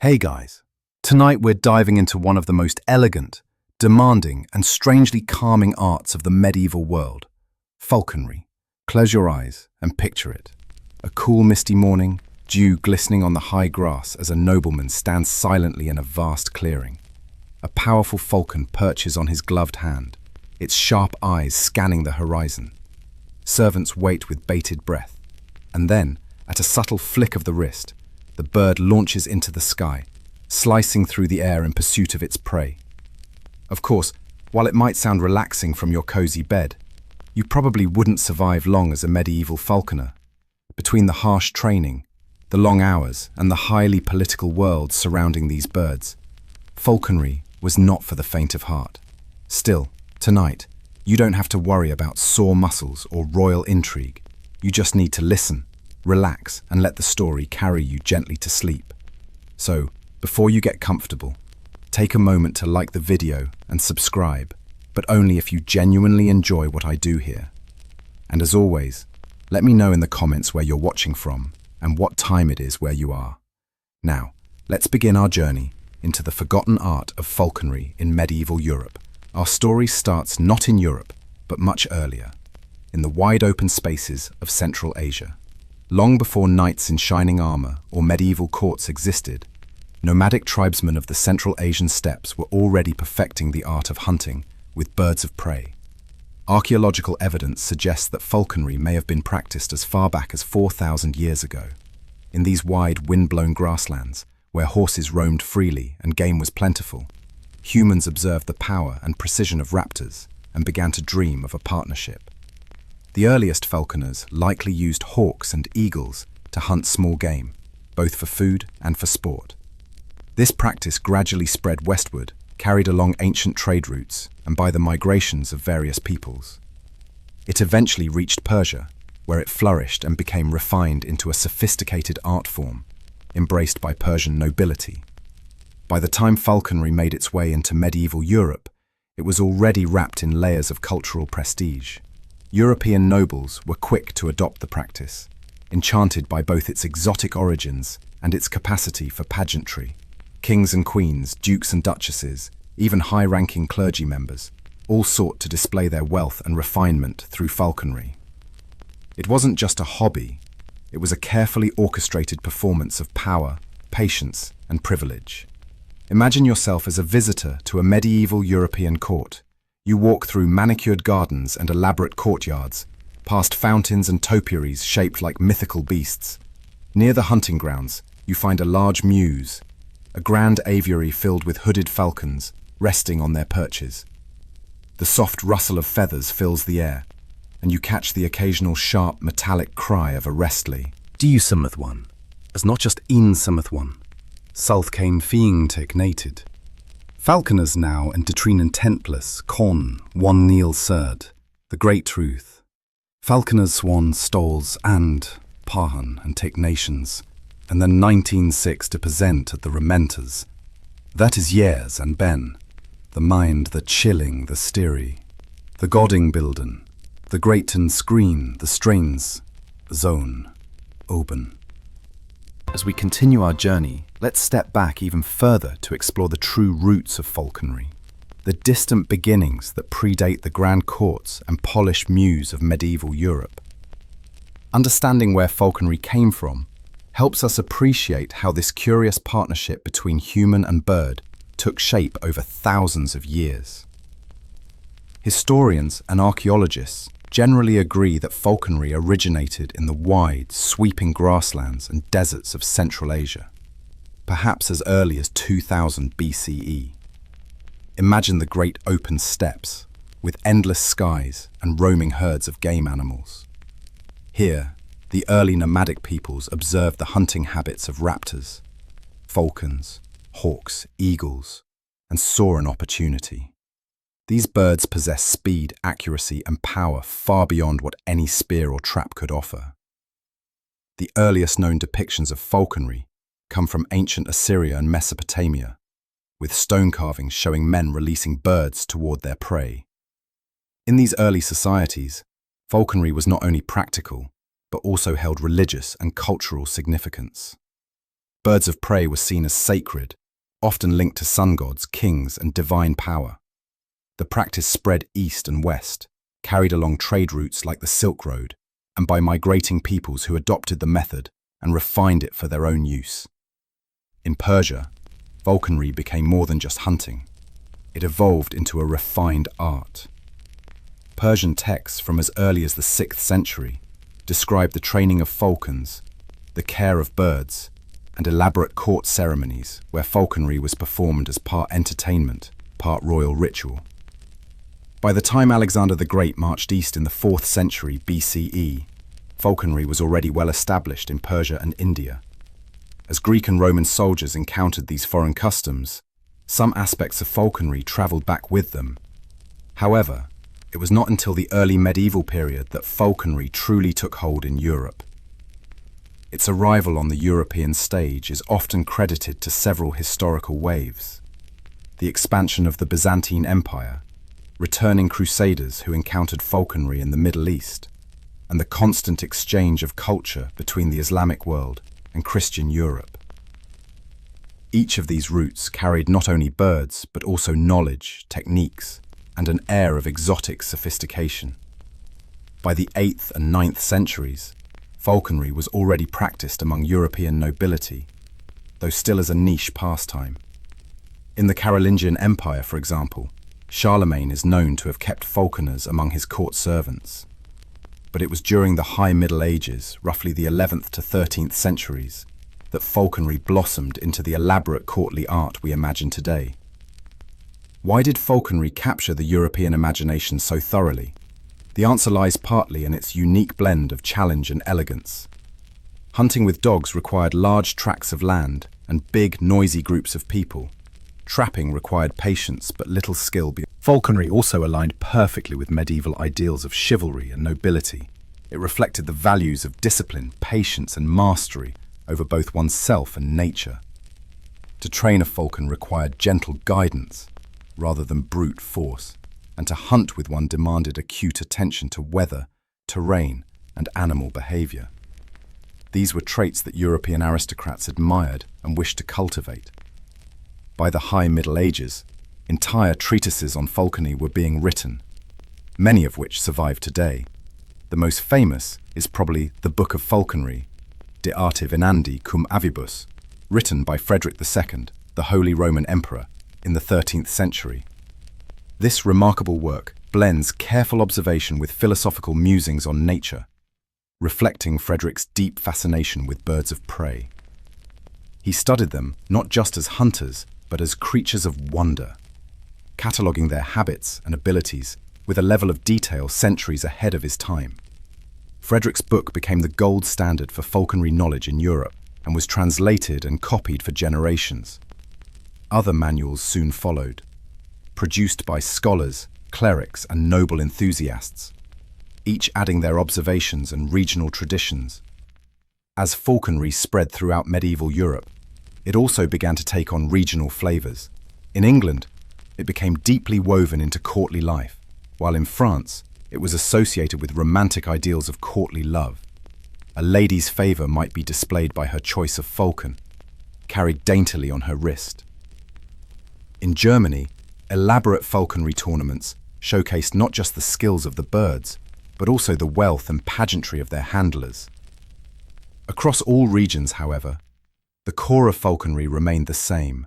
Hey guys, tonight we're diving into one of the most elegant, demanding, and strangely calming arts of the medieval world, falconry. Close your eyes and picture it. A cool misty morning, dew glistening on the high grass as a nobleman stands silently in a vast clearing. A powerful falcon perches on his gloved hand, its sharp eyes scanning the horizon. Servants wait with bated breath, and then, at a subtle flick of the wrist, the bird launches into the sky, slicing through the air in pursuit of its prey. Of course, while it might sound relaxing from your cozy bed, you probably wouldn't survive long as a medieval falconer. Between the harsh training, the long hours, and the highly political world surrounding these birds, falconry was not for the faint of heart. Still, tonight, you don't have to worry about sore muscles or royal intrigue. You just need to listen, relax, and let the story carry you gently to sleep. So, before you get comfortable, take a moment to like the video and subscribe, but only if you genuinely enjoy what I do here. And as always, let me know in the comments where you're watching from and what time it is where you are. Now, let's begin our journey into the forgotten art of falconry in medieval Europe. Our story starts not in Europe, but much earlier, in the wide open spaces of Central Asia. Long before knights in shining armor or medieval courts existed, nomadic tribesmen of the Central Asian steppes were already perfecting the art of hunting with birds of prey. Archaeological evidence suggests that falconry may have been practiced as far back as 4,000 years ago. In these wide, wind-blown grasslands, where horses roamed freely and game was plentiful, humans observed the power and precision of raptors and began to dream of a partnership. The earliest falconers likely used hawks and eagles to hunt small game, both for food and for sport. This practice gradually spread westward, carried along ancient trade routes and by the migrations of various peoples. It eventually reached Persia, where it flourished and became refined into a sophisticated art form, embraced by Persian nobility. By the time falconry made its way into medieval Europe, it was already wrapped in layers of cultural prestige. European nobles were quick to adopt the practice, enchanted by both its exotic origins and its capacity for pageantry. Kings and queens, dukes and duchesses, even high-ranking clergy members, all sought to display their wealth and refinement through falconry. It wasn't just a hobby, it was a carefully orchestrated performance of power, patience, and privilege. Imagine yourself as a visitor to a medieval European court. You walk through manicured gardens and elaborate courtyards, past fountains and topiaries shaped like mythical beasts. Near the hunting grounds, you find a large mews, a grand aviary filled with hooded falcons resting on their perches. The soft rustle of feathers fills the air, and you catch the occasional sharp metallic cry of a restly. Diusameth one, as not just insameth one. South came feing nated. Falconers now and detrinen tentless, con, one kneel surd, the great truth. Falconers swan stoles and pahan and take nations, and then 1906 to present at the rementers. That is years and ben, the mind, the chilling, the steery, the godding bilden, the greaten screen, the strains, zone, oben. As we continue our journey, let's step back even further to explore the true roots of falconry, the distant beginnings that predate the grand courts and polished mews of medieval Europe. Understanding where falconry came from helps us appreciate how this curious partnership between human and bird took shape over thousands of years. Historians and archaeologists generally agree that falconry originated in the wide, sweeping grasslands and deserts of Central Asia, perhaps as early as 2000 BCE. Imagine the great open steppes, with endless skies and roaming herds of game animals. Here, the early nomadic peoples observed the hunting habits of raptors, falcons, hawks, eagles, and saw an opportunity. These birds possess speed, accuracy, and power far beyond what any spear or trap could offer. The earliest known depictions of falconry come from ancient Assyria and Mesopotamia, with stone carvings showing men releasing birds toward their prey. In these early societies, falconry was not only practical, but also held religious and cultural significance. Birds of prey were seen as sacred, often linked to sun gods, kings, and divine power. The practice spread east and west, carried along trade routes like the Silk Road, and by migrating peoples who adopted the method and refined it for their own use. In Persia, falconry became more than just hunting. It evolved into a refined art. Persian texts from as early as the 6th century describe the training of falcons, the care of birds, and elaborate court ceremonies where falconry was performed as part entertainment, part royal ritual. By the time Alexander the Great marched east in the 4th century BCE, falconry was already well established in Persia and India. As Greek and Roman soldiers encountered these foreign customs, some aspects of falconry travelled back with them. However, it was not until the early medieval period that falconry truly took hold in Europe. Its arrival on the European stage is often credited to several historical waves: the expansion of the Byzantine Empire, returning crusaders who encountered falconry in the Middle East, and the constant exchange of culture between the Islamic world and Christian Europe. Each of these routes carried not only birds, but also knowledge, techniques, and an air of exotic sophistication. By the 8th and 9th centuries, falconry was already practiced among European nobility, though still as a niche pastime. In the Carolingian Empire, for example, Charlemagne is known to have kept falconers among his court servants. But it was during the High Middle Ages, roughly the 11th to 13th centuries, that falconry blossomed into the elaborate courtly art we imagine today. Why did falconry capture the European imagination so thoroughly? The answer lies partly in its unique blend of challenge and elegance. Hunting with dogs required large tracts of land and big, noisy groups of people. Trapping required patience but little skill. Falconry also aligned perfectly with medieval ideals of chivalry and nobility. It reflected the values of discipline, patience, and mastery over both oneself and nature. To train a falcon required gentle guidance rather than brute force, and to hunt with one demanded acute attention to weather, terrain, and animal behavior. These were traits that European aristocrats admired and wished to cultivate. By the High Middle Ages, entire treatises on falconry were being written, many of which survive today. The most famous is probably the Book of Falconry, De Arte Venandi cum Avibus, written by Frederick II, the Holy Roman Emperor, in the 13th century. This remarkable work blends careful observation with philosophical musings on nature, reflecting Frederick's deep fascination with birds of prey. He studied them not just as hunters, but as creatures of wonder, cataloguing their habits and abilities with a level of detail centuries ahead of his time. Frederick's book became the gold standard for falconry knowledge in Europe and was translated and copied for generations. Other manuals soon followed, produced by scholars, clerics, and noble enthusiasts, each adding their observations and regional traditions. As falconry spread throughout medieval Europe, it also began to take on regional flavors. In England, it became deeply woven into courtly life, while in France, it was associated with romantic ideals of courtly love. A lady's favor might be displayed by her choice of falcon, carried daintily on her wrist. In Germany, elaborate falconry tournaments showcased not just the skills of the birds, but also the wealth and pageantry of their handlers. Across all regions, however, the core of falconry remained the same: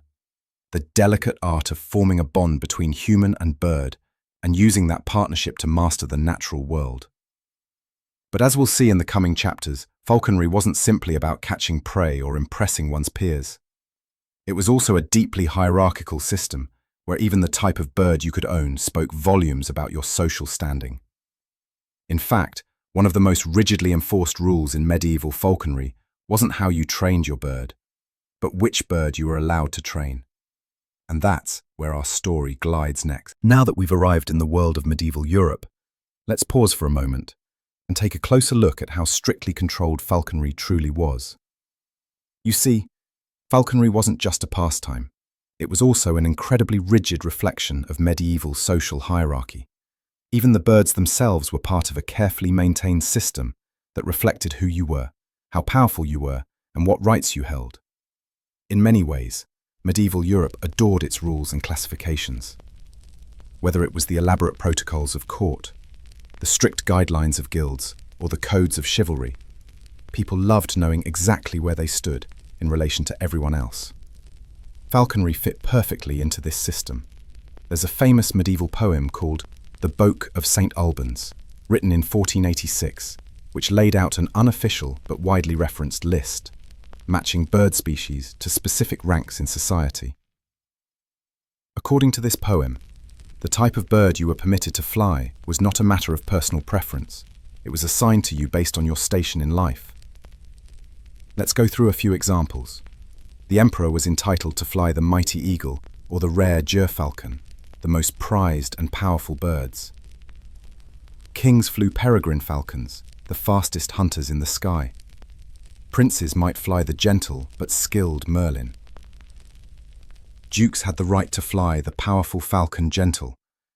the delicate art of forming a bond between human and bird and using that partnership to master the natural world. But as we'll see in the coming chapters, falconry wasn't simply about catching prey or impressing one's peers. It was also a deeply hierarchical system, where even the type of bird you could own spoke volumes about your social standing. In fact, one of the most rigidly enforced rules in medieval falconry wasn't how you trained your bird, but which bird you were allowed to train. And that's where our story glides next. Now that we've arrived in the world of medieval Europe, let's pause for a moment and take a closer look at how strictly controlled falconry truly was. You see, falconry wasn't just a pastime. It was also an incredibly rigid reflection of medieval social hierarchy. Even the birds themselves were part of a carefully maintained system that reflected who you were, how powerful you were, and what rights you held. In many ways, medieval Europe adored its rules and classifications. Whether it was the elaborate protocols of court, the strict guidelines of guilds, or the codes of chivalry, people loved knowing exactly where they stood in relation to everyone else. Falconry fit perfectly into this system. There's a famous medieval poem called The Boke of St. Albans, written in 1486, which laid out an unofficial but widely referenced list, matching bird species to specific ranks in society. According to this poem, the type of bird you were permitted to fly was not a matter of personal preference. It was assigned to you based on your station in life. Let's go through a few examples. The emperor was entitled to fly the mighty eagle or the rare falcon, the most prized and powerful birds. Kings flew peregrine falcons, the fastest hunters in the sky. Princes might fly the gentle but skilled merlin. Dukes had the right to fly the powerful falcon gentle,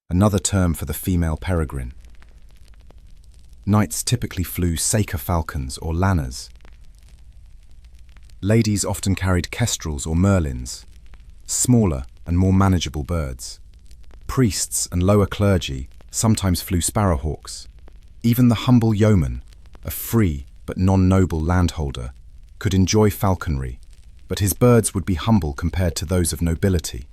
another term for the female peregrine. Knights typically flew saker falcons or lanners. Ladies often carried kestrels or merlins, smaller and more manageable birds. Priests and lower clergy sometimes flew sparrowhawks. Even the humble yeoman, a free but non-noble landholder, could enjoy falconry, but his birds would be humble compared to those of nobility.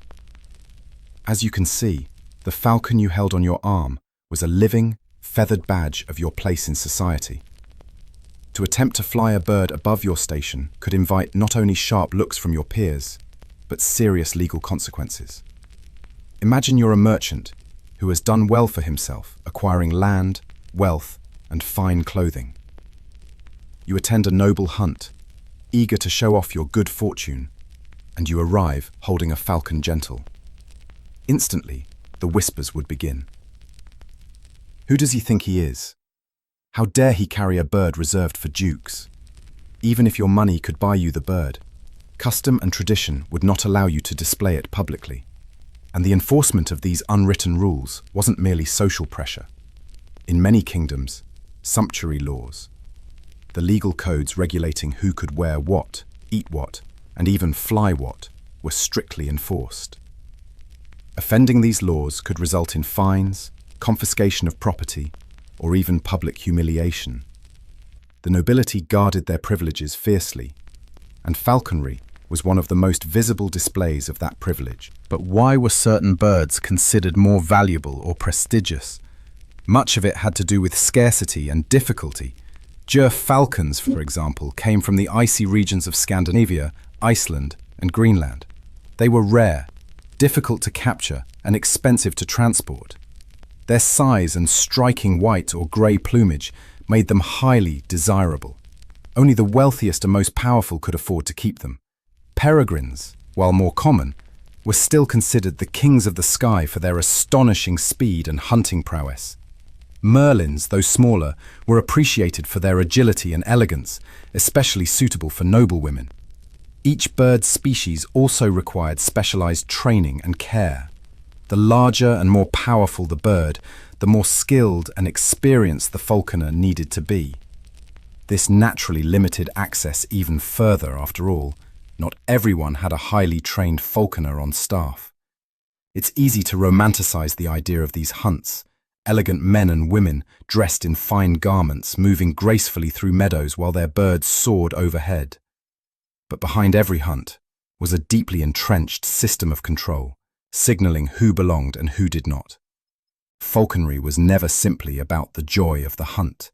As you can see, the falcon you held on your arm was a living, feathered badge of your place in society. To attempt to fly a bird above your station could invite not only sharp looks from your peers, but serious legal consequences. Imagine you're a merchant who has done well for himself, acquiring land, wealth, and fine clothing. You attend a noble hunt, eager to show off your good fortune, and you arrive holding a falcon gentle. Instantly, the whispers would begin. Who does he think he is? How dare he carry a bird reserved for dukes? Even if your money could buy you the bird, custom and tradition would not allow you to display it publicly. And the enforcement of these unwritten rules wasn't merely social pressure. In many kingdoms, sumptuary laws, the legal codes regulating who could wear what, eat what, and even fly what, were strictly enforced. Offending these laws could result in fines, confiscation of property, or even public humiliation. The nobility guarded their privileges fiercely, and falconry was one of the most visible displays of that privilege. But why were certain birds considered more valuable or prestigious? Much of it had to do with scarcity and difficulty. Falcons, for example, came from the icy regions of Scandinavia, Iceland, and Greenland. They were rare, difficult to capture, and expensive to transport. Their size and striking white or grey plumage made them highly desirable. Only the wealthiest and most powerful could afford to keep them. Peregrines, while more common, were still considered the kings of the sky for their astonishing speed and hunting prowess. Merlins, though smaller, were appreciated for their agility and elegance, especially suitable for noblewomen. Each bird species also required specialized training and care. The larger and more powerful the bird, the more skilled and experienced the falconer needed to be. This naturally limited access even further, after all. Not everyone had a highly trained falconer on staff. It's easy to romanticize the idea of these hunts, elegant men and women dressed in fine garments moving gracefully through meadows while their birds soared overhead. But behind every hunt was a deeply entrenched system of control, signaling who belonged and who did not. Falconry was never simply about the joy of the hunt.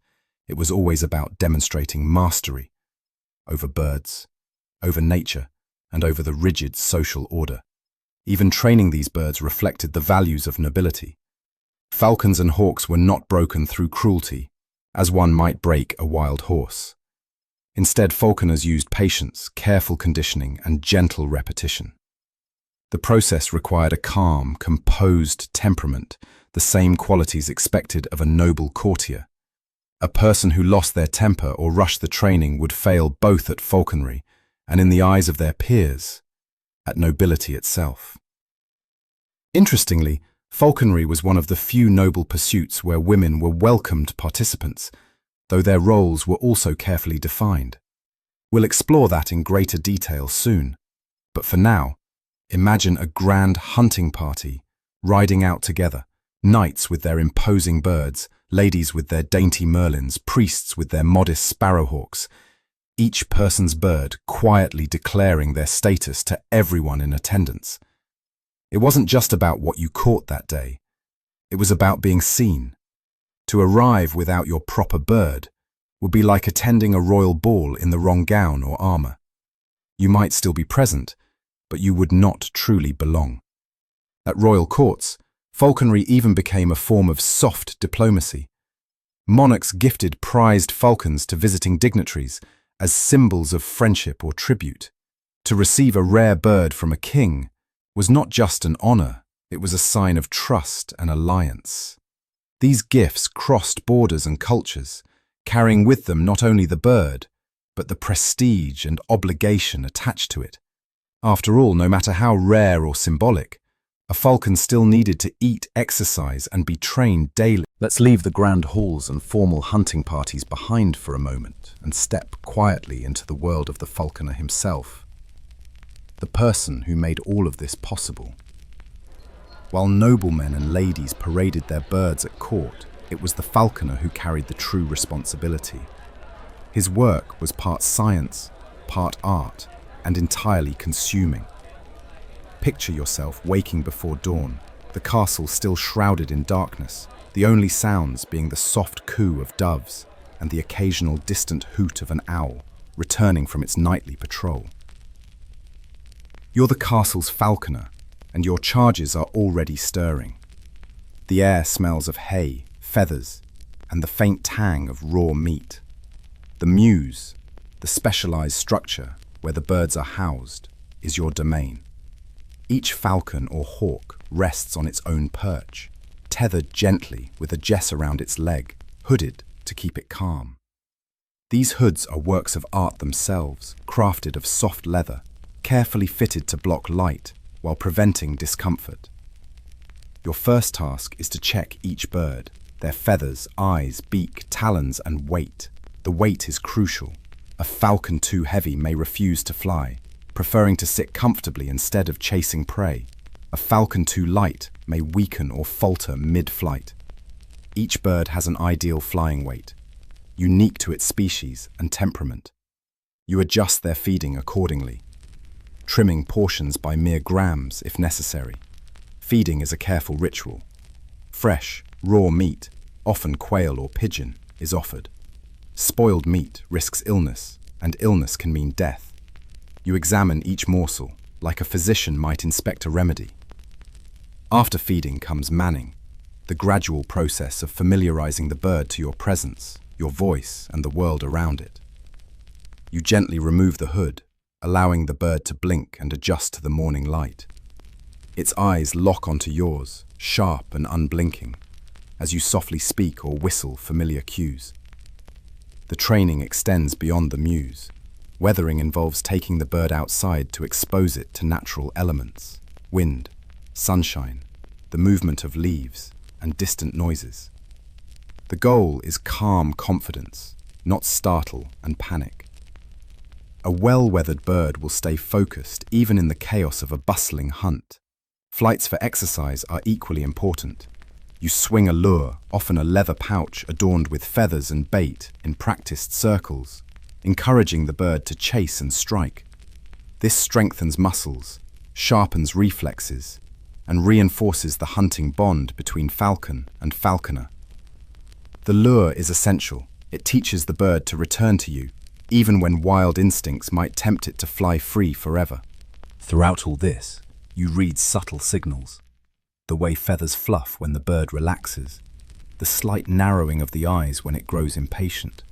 It was always about demonstrating mastery over birds, over nature, and over the rigid social order. Even training these birds reflected the values of nobility. Falcons and hawks were not broken through cruelty, as one might break a wild horse. Instead, falconers used patience, careful conditioning, and gentle repetition. The process required a calm, composed temperament, the same qualities expected of a noble courtier. A person who lost their temper or rushed the training would fail both at falconry and, in the eyes of their peers, at nobility itself. Interestingly, falconry was one of the few noble pursuits where women were welcomed participants, though their roles were also carefully defined. We'll explore that in greater detail soon. But for now, imagine a grand hunting party, riding out together, knights with their imposing birds, ladies with their dainty merlins, priests with their modest sparrowhawks, each person's bird quietly declaring their status to everyone in attendance. It wasn't just about what you caught that day. It was about being seen. To arrive without your proper bird would be like attending a royal ball in the wrong gown or armor. You might still be present, but you would not truly belong. At royal courts, falconry even became a form of soft diplomacy. Monarchs gifted prized falcons to visiting dignitaries as symbols of friendship or tribute. To receive a rare bird from a king was not just an honor, it was a sign of trust and alliance. These gifts crossed borders and cultures, carrying with them not only the bird, but the prestige and obligation attached to it. After all, no matter how rare or symbolic, a falcon still needed to eat, exercise, and be trained daily. Let's leave the grand halls and formal hunting parties behind for a moment and step quietly into the world of the falconer himself, the person who made all of this possible. While noblemen and ladies paraded their birds at court, it was the falconer who carried the true responsibility. His work was part science, part art, and entirely consuming. Picture yourself waking before dawn, the castle still shrouded in darkness, the only sounds being the soft coo of doves and the occasional distant hoot of an owl returning from its nightly patrol. You're the castle's falconer, and your charges are already stirring. The air smells of hay, feathers, and the faint tang of raw meat. The mews, the specialized structure where the birds are housed, is your domain. Each falcon or hawk rests on its own perch, tethered gently with a jess around its leg, hooded to keep it calm. These hoods are works of art themselves, crafted of soft leather, carefully fitted to block light while preventing discomfort. Your first task is to check each bird, their feathers, eyes, beak, talons, and weight. The weight is crucial. A falcon too heavy may refuse to fly, preferring to sit comfortably instead of chasing prey. A falcon too light may weaken or falter mid-flight. Each bird has an ideal flying weight, unique to its species and temperament. You adjust their feeding accordingly, trimming portions by mere grams if necessary. Feeding is a careful ritual. Fresh, raw meat, often quail or pigeon, is offered. Spoiled meat risks illness, and illness can mean death. You examine each morsel, like a physician might inspect a remedy. After feeding comes manning, the gradual process of familiarizing the bird to your presence, your voice, and the world around it. You gently remove the hood, allowing the bird to blink and adjust to the morning light. Its eyes lock onto yours, sharp and unblinking, as you softly speak or whistle familiar cues. The training extends beyond the mews. Weathering involves taking the bird outside to expose it to natural elements, wind, sunshine, the movement of leaves, and distant noises. The goal is calm confidence, not startle and panic. A well-weathered bird will stay focused even in the chaos of a bustling hunt. Flights for exercise are equally important. You swing a lure, often a leather pouch adorned with feathers and bait, in practiced circles, encouraging the bird to chase and strike. This strengthens muscles, sharpens reflexes, and reinforces the hunting bond between falcon and falconer. The lure is essential. It teaches the bird to return to you, even when wild instincts might tempt it to fly free forever. Throughout all this, you read subtle signals. The way feathers fluff when the bird relaxes, the slight narrowing of the eyes when it grows impatient,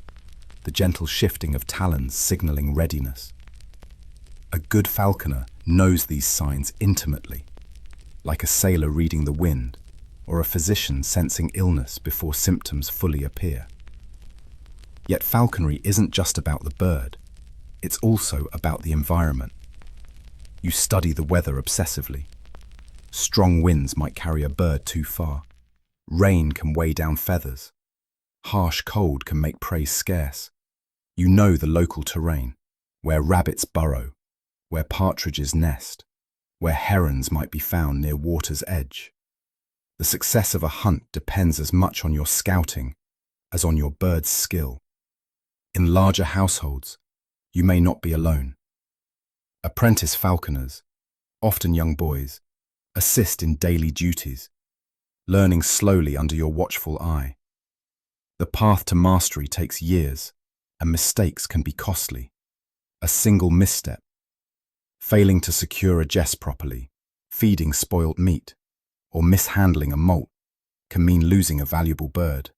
the gentle shifting of talons signaling readiness. A good falconer knows these signs intimately, like a sailor reading the wind or a physician sensing illness before symptoms fully appear. Yet falconry isn't just about the bird, it's also about the environment. You study the weather obsessively. Strong winds might carry a bird too far. Rain can weigh down feathers. Harsh cold can make prey scarce. You know the local terrain, where rabbits burrow, where partridges nest, where herons might be found near water's edge. The success of a hunt depends as much on your scouting as on your bird's skill. In larger households, you may not be alone. Apprentice falconers, often young boys, assist in daily duties, learning slowly under your watchful eye. The path to mastery takes years, and mistakes can be costly. A single misstep, failing to secure a jess properly, feeding spoilt meat, or mishandling a molt can mean losing a valuable bird.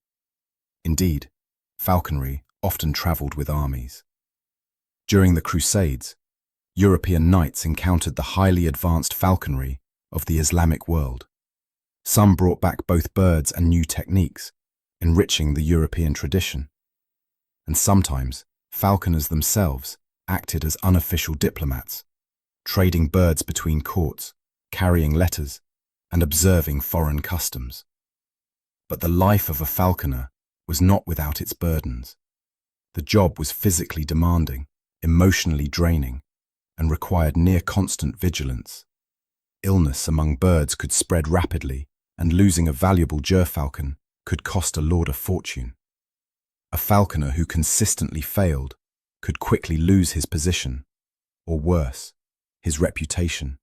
Indeed, falconry often travelled with armies. During the Crusades, European knights encountered the highly advanced falconry of the Islamic world. Some brought back both birds and new techniques, enriching the European tradition. And sometimes, falconers themselves acted as unofficial diplomats, trading birds between courts, carrying letters, and observing foreign customs. But the life of a falconer was not without its burdens. The job was physically demanding, emotionally draining, and required near constant vigilance. Illness among birds could spread rapidly, and losing a valuable gerfalcon could cost a lord a fortune. A falconer who consistently failed could quickly lose his position, or worse, his reputation.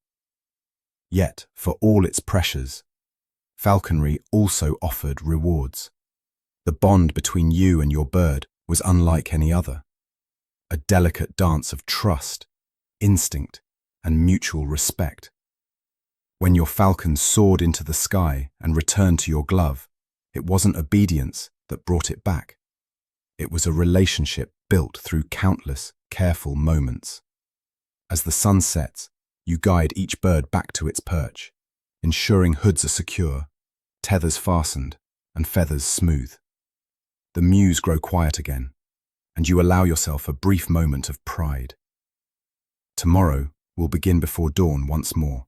Yet, for all its pressures, falconry also offered rewards. The bond between you and your bird was unlike any other. A delicate dance of trust, instinct, and mutual respect. When your falcon soared into the sky and returned to your glove, it wasn't obedience that brought it back. It was a relationship built through countless, careful moments. As the sun sets, you guide each bird back to its perch, ensuring hoods are secure, tethers fastened, and feathers smooth. The mews grow quiet again, and you allow yourself a brief moment of pride. Tomorrow will begin before dawn once more,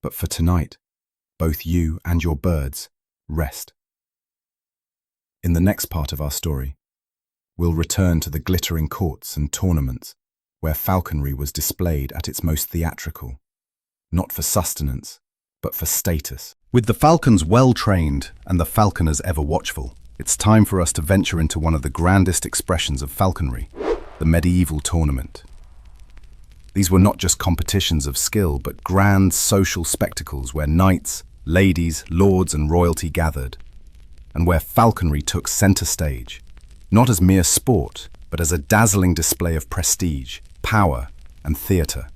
but for tonight, both you and your birds rest. In the next part of our story, we'll return to the glittering courts and tournaments where falconry was displayed at its most theatrical, not for sustenance, but for status. With the falcons well trained and the falconers ever watchful, it's time for us to venture into one of the grandest expressions of falconry, the medieval tournament. These were not just competitions of skill, but grand social spectacles where knights, ladies, lords, and royalty gathered, and where falconry took center stage, not as mere sport, but as a dazzling display of prestige, power, and theatre.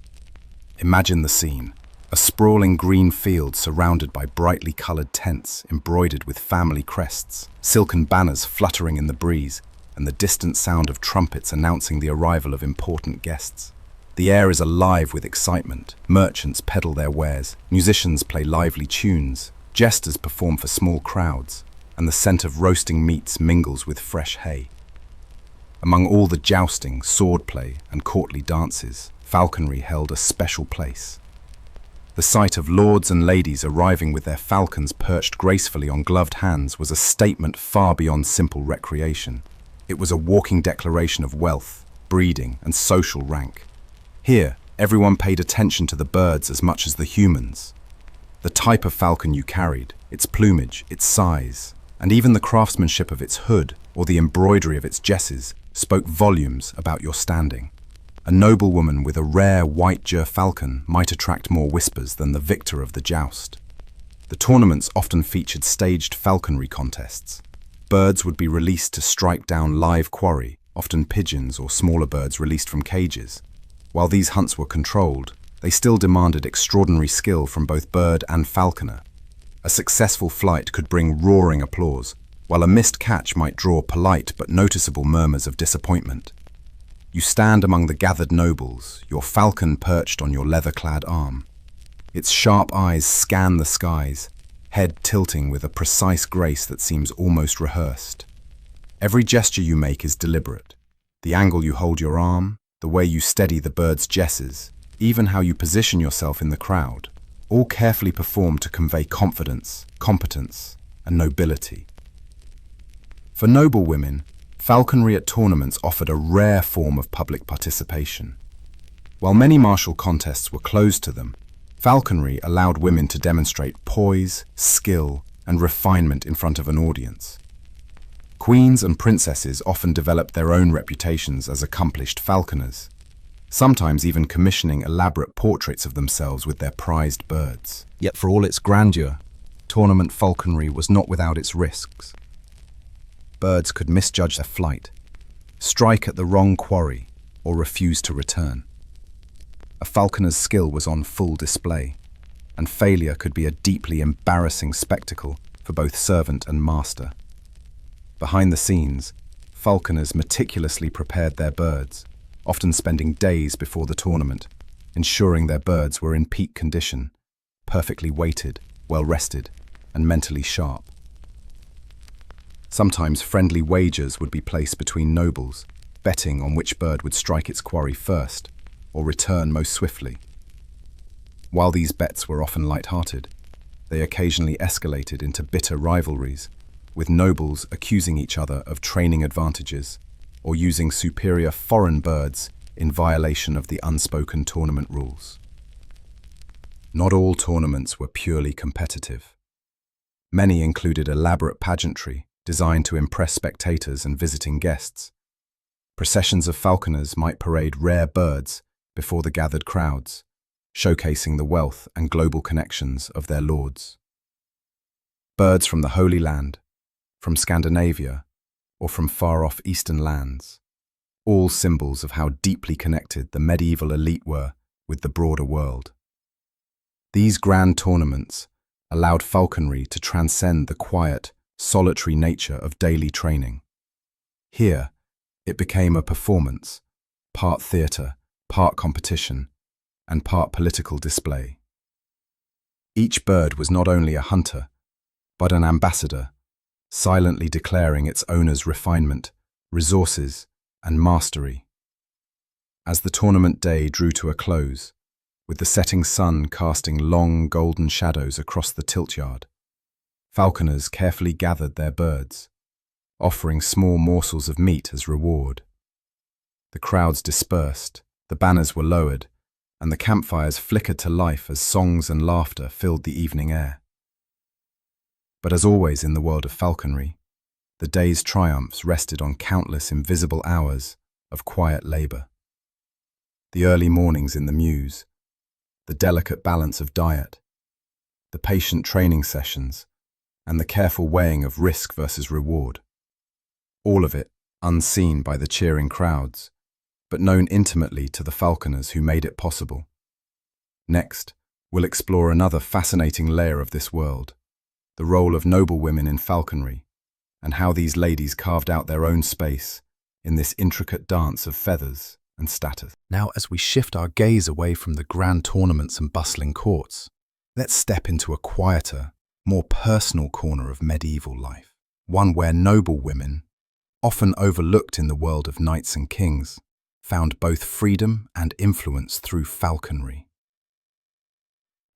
Imagine the scene. A sprawling green field surrounded by brightly coloured tents embroidered with family crests, silken banners fluttering in the breeze, and the distant sound of trumpets announcing the arrival of important guests. The air is alive with excitement. Merchants peddle their wares, musicians play lively tunes, jesters perform for small crowds, and the scent of roasting meats mingles with fresh hay. Among all the jousting, swordplay, and courtly dances, falconry held a special place. The sight of lords and ladies arriving with their falcons perched gracefully on gloved hands was a statement far beyond simple recreation. It was a walking declaration of wealth, breeding, and social rank. Here, everyone paid attention to the birds as much as the humans. The type of falcon you carried, its plumage, its size, and even the craftsmanship of its hood or the embroidery of its jesses spoke volumes about your standing. A noblewoman with a rare white gerfalcon might attract more whispers than the victor of the joust. The tournaments often featured staged falconry contests. Birds would be released to strike down live quarry, often pigeons or smaller birds released from cages. While these hunts were controlled, they still demanded extraordinary skill from both bird and falconer. A successful flight could bring roaring applause, while a missed catch might draw polite but noticeable murmurs of disappointment. You stand among the gathered nobles, your falcon perched on your leather-clad arm. Its sharp eyes scan the skies, head tilting with a precise grace that seems almost rehearsed. Every gesture you make is deliberate. The angle you hold your arm, the way you steady the bird's jesses, even how you position yourself in the crowd, all carefully performed to convey confidence, competence, and nobility. For noble women, falconry at tournaments offered a rare form of public participation. While many martial contests were closed to them, falconry allowed women to demonstrate poise, skill, and refinement in front of an audience. Queens and princesses often developed their own reputations as accomplished falconers, sometimes even commissioning elaborate portraits of themselves with their prized birds. Yet for all its grandeur, tournament falconry was not without its risks. Birds could misjudge their flight, strike at the wrong quarry, or refuse to return. A falconer's skill was on full display, and failure could be a deeply embarrassing spectacle for both servant and master. Behind the scenes, falconers meticulously prepared their birds, often spending days before the tournament, ensuring their birds were in peak condition, perfectly weighted, well rested, and mentally sharp. Sometimes friendly wagers would be placed between nobles, betting on which bird would strike its quarry first, or return most swiftly. While these bets were often light-hearted, they occasionally escalated into bitter rivalries, with nobles accusing each other of training advantages or using superior foreign birds in violation of the unspoken tournament rules. Not all tournaments were purely competitive. Many included elaborate pageantry designed to impress spectators and visiting guests. Processions of falconers might parade rare birds before the gathered crowds, showcasing the wealth and global connections of their lords. Birds from the Holy Land, from Scandinavia, or from far-off eastern lands, all symbols of how deeply connected the medieval elite were with the broader world. These grand tournaments allowed falconry to transcend the quiet, solitary nature of daily training. Here, it became a performance, part theatre, part competition, and part political display. Each bird was not only a hunter, but an ambassador, silently declaring its owner's refinement, resources, and mastery. As the tournament day drew to a close, with the setting sun casting long golden shadows across the tiltyard, falconers carefully gathered their birds, offering small morsels of meat as reward. The crowds dispersed, the banners were lowered, and the campfires flickered to life as songs and laughter filled the evening air. But as always in the world of falconry, the day's triumphs rested on countless invisible hours of quiet labour. The early mornings in the mews, the delicate balance of diet, the patient training sessions, and the careful weighing of risk versus reward. All of it unseen by the cheering crowds, but known intimately to the falconers who made it possible. Next, we'll explore another fascinating layer of this world, the role of noble women in falconry, and how these ladies carved out their own space in this intricate dance of feathers and status. Now, as we shift our gaze away from the grand tournaments and bustling courts, let's step into a quieter, more personal corner of medieval life, one where noble women, often overlooked in the world of knights and kings, found both freedom and influence through falconry.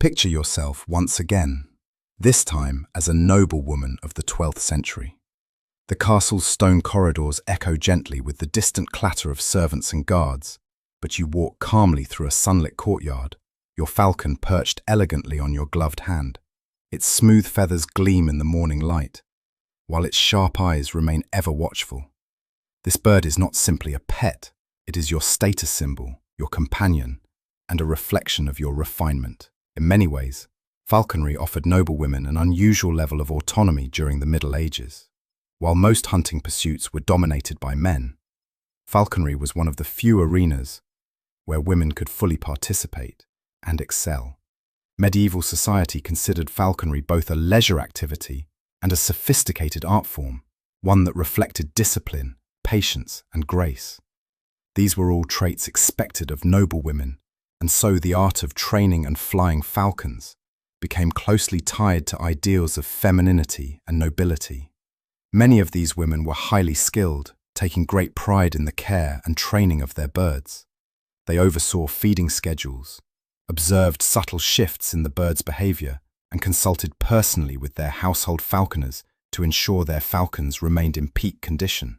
Picture yourself once again, this time as a noblewoman of the 12th century. The castle's stone corridors echo gently with the distant clatter of servants and guards, but you walk calmly through a sunlit courtyard, your falcon perched elegantly on your gloved hand. Its smooth feathers gleam in the morning light, while its sharp eyes remain ever watchful. This bird is not simply a pet, it is your status symbol, your companion, and a reflection of your refinement. In many ways, falconry offered noblewomen an unusual level of autonomy during the Middle Ages. While most hunting pursuits were dominated by men, falconry was one of the few arenas where women could fully participate and excel. Medieval society considered falconry both a leisure activity and a sophisticated art form, one that reflected discipline, patience, and grace. These were all traits expected of noble women, and so the art of training and flying falcons became closely tied to ideals of femininity and nobility. Many of these women were highly skilled, taking great pride in the care and training of their birds. They oversaw feeding schedules, observed subtle shifts in the birds' behavior, and consulted personally with their household falconers to ensure their falcons remained in peak condition.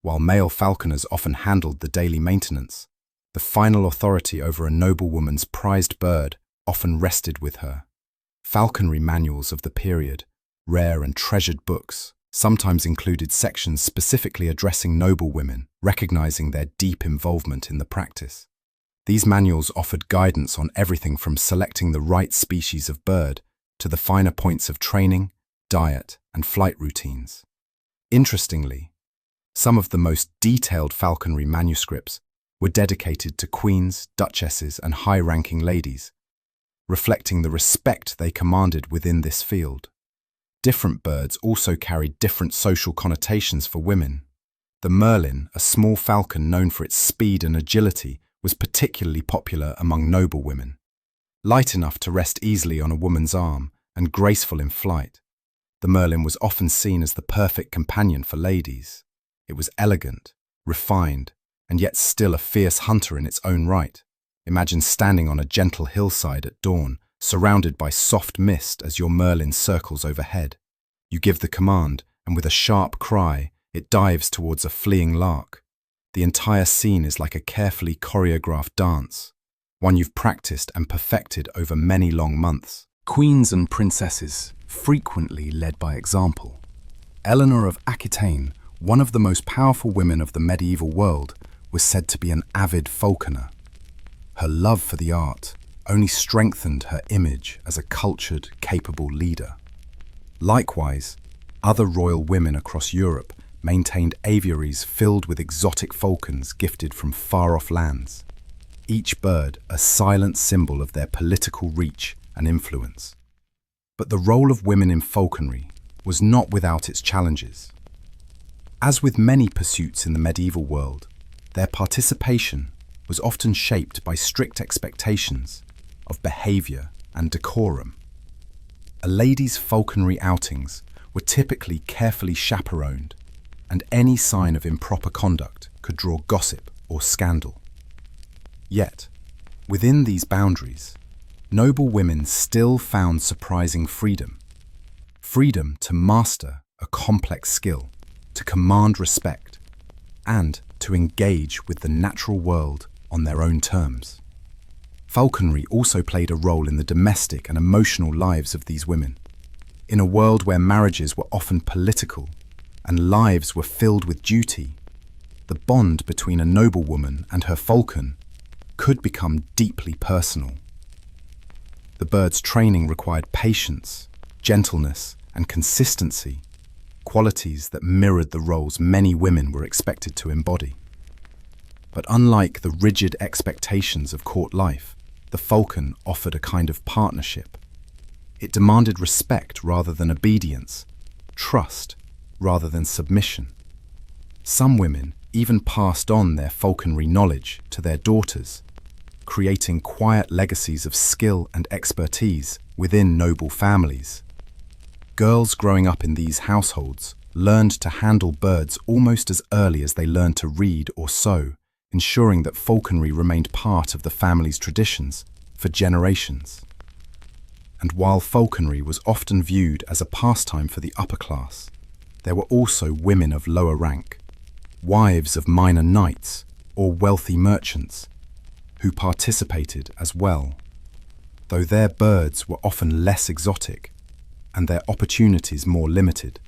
While male falconers often handled the daily maintenance, The final authority over a noblewoman's prized bird often rested with her. Falconry manuals of the period, rare and treasured books, sometimes included sections specifically addressing noblewomen, recognizing their deep involvement in the practice. These manuals offered guidance on everything from selecting the right species of bird to the finer points of training, diet, and flight routines. Interestingly, some of the most detailed falconry manuscripts were dedicated to queens, duchesses, and high-ranking ladies, reflecting the respect they commanded within this field. Different birds also carried different social connotations for women. The merlin, a small falcon known for its speed and agility, was particularly popular among noblewomen. Light enough to rest easily on a woman's arm and graceful in flight, the merlin was often seen as the perfect companion for ladies. It was elegant, refined, and yet still a fierce hunter in its own right. Imagine standing on a gentle hillside at dawn, surrounded by soft mist as your merlin circles overhead. You give the command, and with a sharp cry, it dives towards a fleeing lark. The entire scene is like a carefully choreographed dance, one you've practiced and perfected over many long months. Queens and princesses frequently led by example. Eleanor of Aquitaine, one of the most powerful women of the medieval world, was said to be an avid falconer. Her love for the art only strengthened her image as a cultured, capable leader. Likewise, other royal women across Europe maintained aviaries filled with exotic falcons gifted from far-off lands, each bird a silent symbol of their political reach and influence. But the role of women in falconry was not without its challenges. As with many pursuits in the medieval world, their participation was often shaped by strict expectations of behavior and decorum. A lady's falconry outings were typically carefully chaperoned, and any sign of improper conduct could draw gossip or scandal. Yet, within these boundaries, noble women still found surprising freedom. Freedom to master a complex skill, to command respect, and to engage with the natural world on their own terms. Falconry also played a role in the domestic and emotional lives of these women. In a world where marriages were often political and lives were filled with duty, the bond between a noblewoman and her falcon could become deeply personal. The bird's training required patience, gentleness, and consistency, qualities that mirrored the roles many women were expected to embody. But unlike the rigid expectations of court life, the falcon offered a kind of partnership. It demanded respect rather than obedience, trust rather than submission. Some women even passed on their falconry knowledge to their daughters, creating quiet legacies of skill and expertise within noble families. Girls growing up in these households learned to handle birds almost as early as they learned to read or sew, ensuring that falconry remained part of the family's traditions for generations. And while falconry was often viewed as a pastime for the upper class, there were also women of lower rank, wives of minor knights or wealthy merchants, who participated as well, though their birds were often less exotic and their opportunities more limited.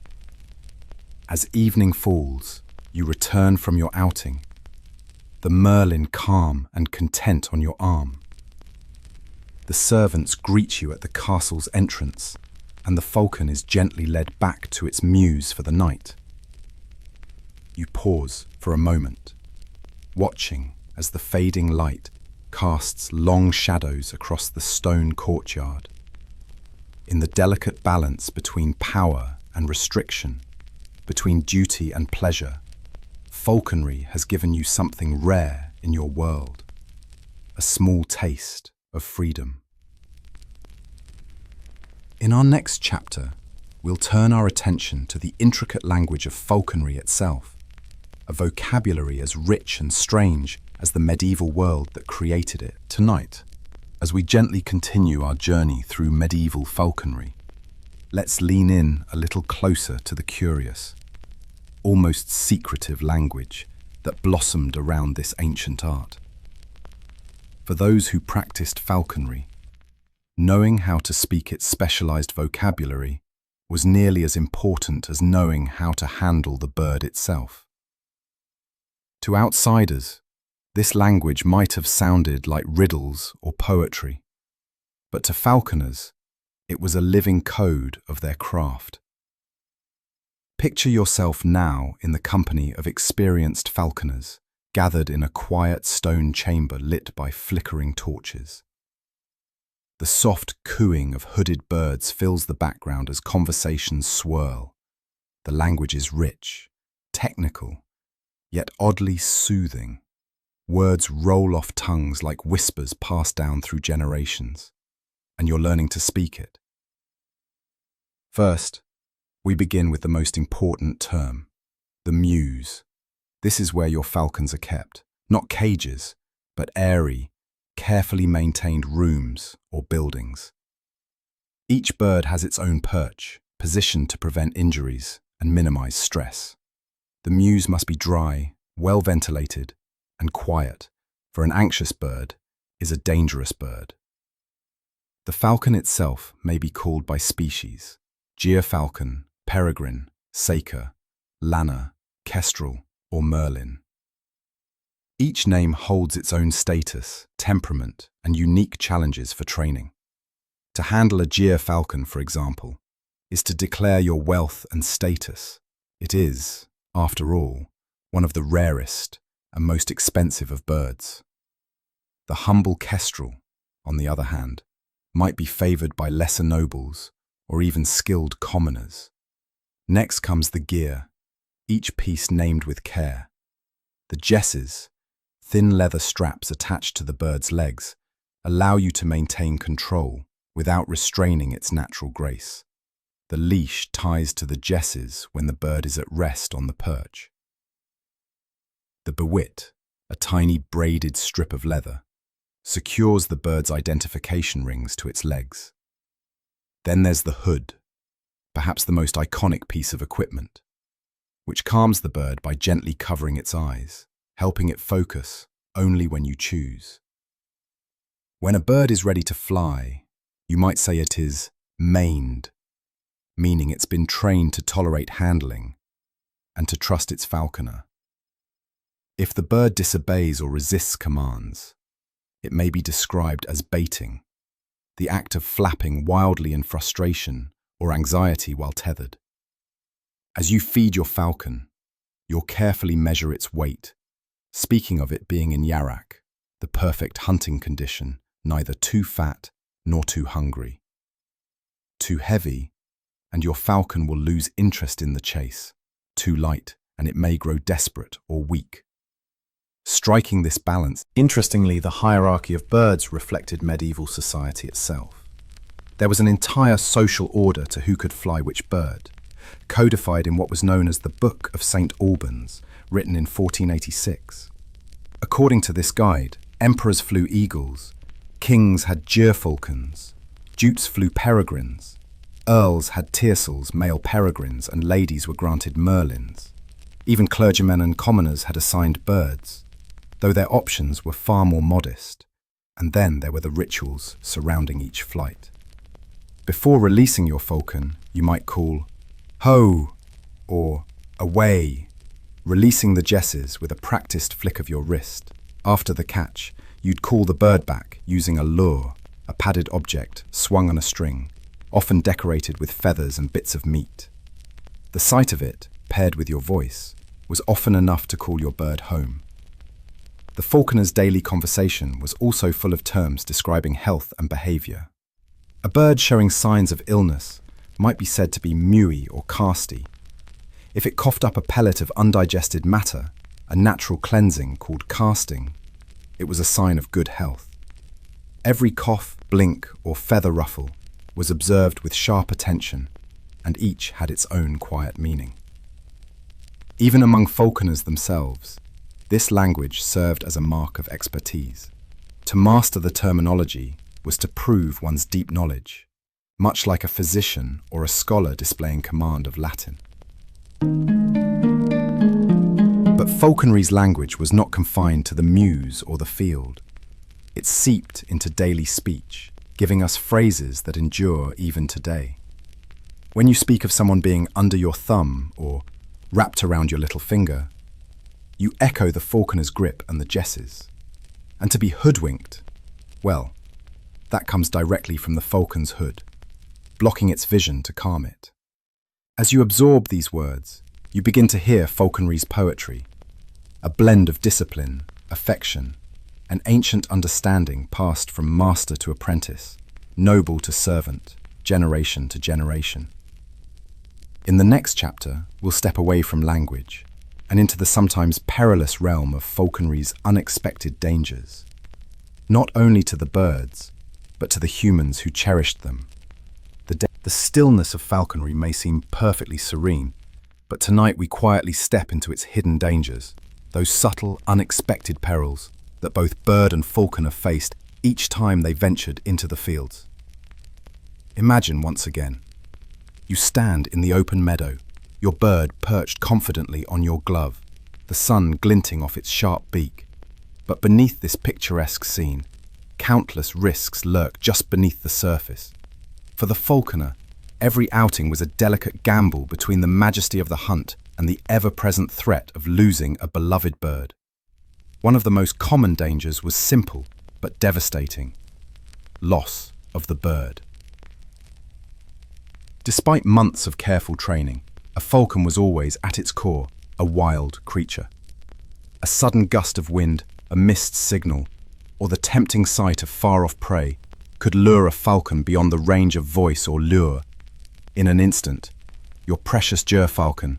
As evening falls, you return from your outing, the merlin calm and content on your arm. The servants greet you at the castle's entrance, and the falcon is gently led back to its mews for the night. You pause for a moment, watching as the fading light casts long shadows across the stone courtyard. In the delicate balance between power and restriction, between duty and pleasure, falconry has given you something rare in your world, a small taste of freedom. In our next chapter, we'll turn our attention to the intricate language of falconry itself, a vocabulary as rich and strange as the medieval world that created it. Tonight, as we gently continue our journey through medieval falconry, let's lean in a little closer to the curious, almost secretive language that blossomed around this ancient art. For those who practiced falconry, knowing how to speak its specialized vocabulary was nearly as important as knowing how to handle the bird itself. To outsiders, this language might have sounded like riddles or poetry, but to falconers, it was a living code of their craft. Picture yourself now in the company of experienced falconers, gathered in a quiet stone chamber lit by flickering torches. The soft cooing of hooded birds fills the background as conversations swirl. The language is rich, technical, yet oddly soothing. Words roll off tongues like whispers passed down through generations, and you're learning to speak it. First, we begin with the most important term, the mews. This is where your falcons are kept, not cages, but airy, carefully maintained rooms or buildings. Each bird has its own perch, positioned to prevent injuries and minimize stress. The mews must be dry, well ventilated, and quiet, for an anxious bird is a dangerous bird. The falcon itself may be called by species: gyrfalcon, peregrine, saker, lanner, kestrel, or merlin. Each name holds its own status, temperament, and unique challenges for training. To handle a gyrfalcon, for example, is to declare your wealth and status. It is, after all, one of the rarest and most expensive of birds. The humble kestrel, on the other hand, might be favored by lesser nobles or even skilled commoners. Next comes the gyr, each piece named with care. The jesses, thin leather straps attached to the bird's legs, allow you to maintain control without restraining its natural grace. The leash ties to the jesses when the bird is at rest on the perch. The bewit, a tiny braided strip of leather, secures the bird's identification rings to its legs. Then there's the hood, perhaps the most iconic piece of equipment, which calms the bird by gently covering its eyes, helping it focus only when you choose. When a bird is ready to fly, you might say it is maned, meaning it's been trained to tolerate handling and to trust its falconer. If the bird disobeys or resists commands, it may be described as baiting, the act of flapping wildly in frustration or anxiety while tethered. As you feed your falcon, you'll carefully measure its weight, speaking of it being in yarak, the perfect hunting condition, neither too fat nor too hungry. Too heavy, and your falcon will lose interest in the chase. Too light, and it may grow desperate or weak. Striking this balance, interestingly, the hierarchy of birds reflected medieval society itself. There was an entire social order to who could fly which bird, codified in what was known as the Book of St. Albans, written in 1486. According to this guide, emperors flew eagles, kings had gyrfalcons, dukes flew peregrines, earls had tiercels, male peregrines, and ladies were granted merlins. Even clergymen and commoners had assigned birds, though their options were far more modest, and then there were the rituals surrounding each flight. Before releasing your falcon, you might call ho or away, releasing the jesses with a practiced flick of your wrist. After the catch, you'd call the bird back using a lure, a padded object swung on a string, often decorated with feathers and bits of meat. The sight of it, paired with your voice, was often enough to call your bird home. The falconer's daily conversation was also full of terms describing health and behavior. A bird showing signs of illness might be said to be mewy or casty. If it coughed up a pellet of undigested matter, a natural cleansing called casting, it was a sign of good health. Every cough, blink, or feather ruffle was observed with sharp attention, and each had its own quiet meaning. Even among falconers themselves, this language served as a mark of expertise. To master the terminology was to prove one's deep knowledge, much like a physician or a scholar displaying command of Latin. But falconry's language was not confined to the mews or the field. It seeped into daily speech, giving us phrases that endure even today. When you speak of someone being under your thumb or wrapped around your little finger, you echo the falconer's grip and the jesses. And to be hoodwinked, well, that comes directly from the falcon's hood, blocking its vision to calm it. As you absorb these words, you begin to hear falconry's poetry, a blend of discipline, affection, and ancient understanding passed from master to apprentice, noble to servant, generation to generation. In the next chapter, we'll step away from language and into the sometimes perilous realm of falconry's unexpected dangers, not only to the birds, but to the humans who cherished them. The stillness of falconry may seem perfectly serene, but tonight we quietly step into its hidden dangers, those subtle, unexpected perils that both bird and falconer faced each time they ventured into the fields. Imagine once again, you stand in the open meadow, your bird perched confidently on your glove, the sun glinting off its sharp beak. But beneath this picturesque scene, countless risks lurk just beneath the surface. For the falconer, every outing was a delicate gamble between the majesty of the hunt and the ever-present threat of losing a beloved bird. One of the most common dangers was simple but devastating: loss of the bird. Despite months of careful training, a falcon was always, at its core, a wild creature. A sudden gust of wind, a missed signal, or the tempting sight of far-off prey could lure a falcon beyond the range of voice or lure. In an instant, your precious gerfalcon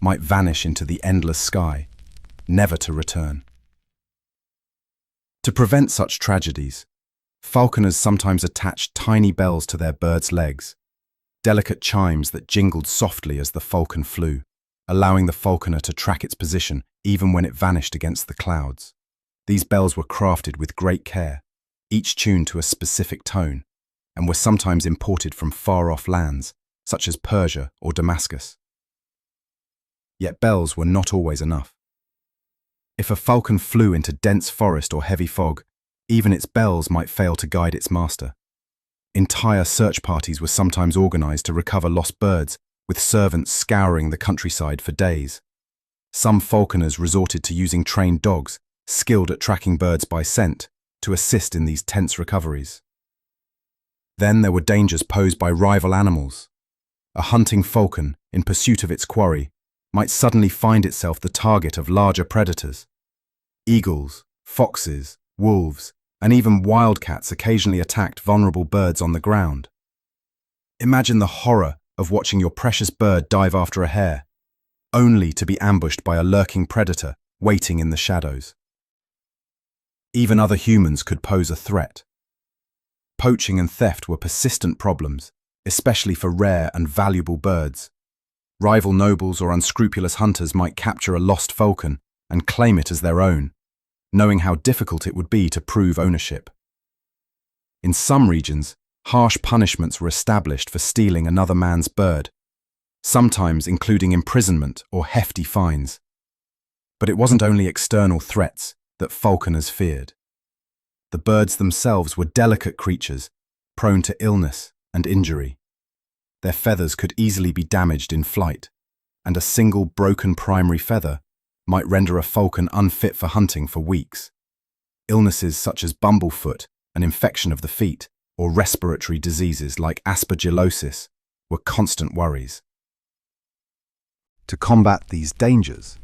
might vanish into the endless sky, never to return. To prevent such tragedies, falconers sometimes attached tiny bells to their birds' legs, delicate chimes that jingled softly as the falcon flew, allowing the falconer to track its position even when it vanished against the clouds. These bells were crafted with great care, each tuned to a specific tone, and were sometimes imported from far-off lands, such as Persia or Damascus. Yet bells were not always enough. If a falcon flew into dense forest or heavy fog, even its bells might fail to guide its master. Entire search parties were sometimes organized to recover lost birds, with servants scouring the countryside for days. Some falconers resorted to using trained dogs, skilled at tracking birds by scent, to assist in these tense recoveries. Then there were dangers posed by rival animals. A hunting falcon, in pursuit of its quarry, might suddenly find itself the target of larger predators. Eagles, foxes, wolves, and even wildcats occasionally attacked vulnerable birds on the ground. Imagine the horror of watching your precious bird dive after a hare, only to be ambushed by a lurking predator waiting in the shadows. Even other humans could pose a threat. Poaching and theft were persistent problems, especially for rare and valuable birds. Rival nobles or unscrupulous hunters might capture a lost falcon and claim it as their own, knowing how difficult it would be to prove ownership. In some regions, harsh punishments were established for stealing another man's bird, sometimes including imprisonment or hefty fines. But it wasn't only external threats that falconers feared. The birds themselves were delicate creatures, prone to illness and injury. Their feathers could easily be damaged in flight, and a single broken primary feather might render a falcon unfit for hunting for weeks. Illnesses such as bumblefoot, an infection of the feet, or respiratory diseases like aspergillosis were constant worries. To combat these dangers,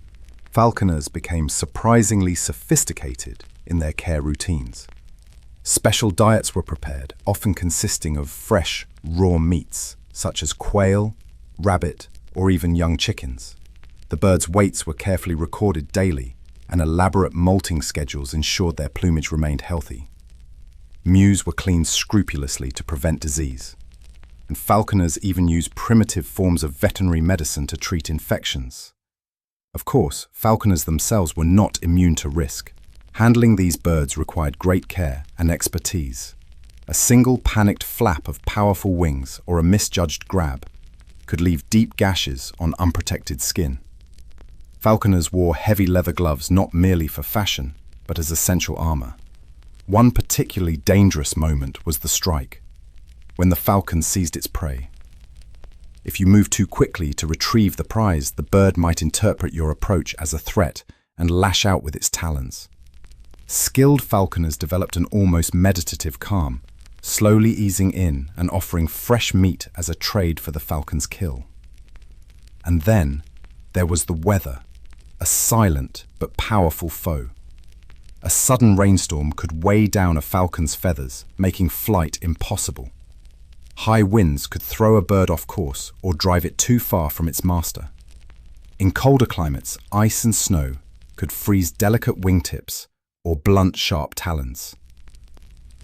falconers became surprisingly sophisticated in their care routines. Special diets were prepared, often consisting of fresh, raw meats, such as quail, rabbit, or even young chickens. The birds' weights were carefully recorded daily, and elaborate molting schedules ensured their plumage remained healthy. Mews were cleaned scrupulously to prevent disease, and falconers even used primitive forms of veterinary medicine to treat infections. Of course, falconers themselves were not immune to risk. Handling these birds required great care and expertise. A single panicked flap of powerful wings or a misjudged grab could leave deep gashes on unprotected skin. Falconers wore heavy leather gloves not merely for fashion, but as essential armor. One particularly dangerous moment was the strike, when the falcon seized its prey. If you move too quickly to retrieve the prize, the bird might interpret your approach as a threat and lash out with its talons. Skilled falconers developed an almost meditative calm, slowly easing in and offering fresh meat as a trade for the falcon's kill. And then there was the weather, a silent but powerful foe. A sudden rainstorm could weigh down a falcon's feathers, making flight impossible. High winds could throw a bird off course or drive it too far from its master. In colder climates, ice and snow could freeze delicate wingtips or blunt sharp talons.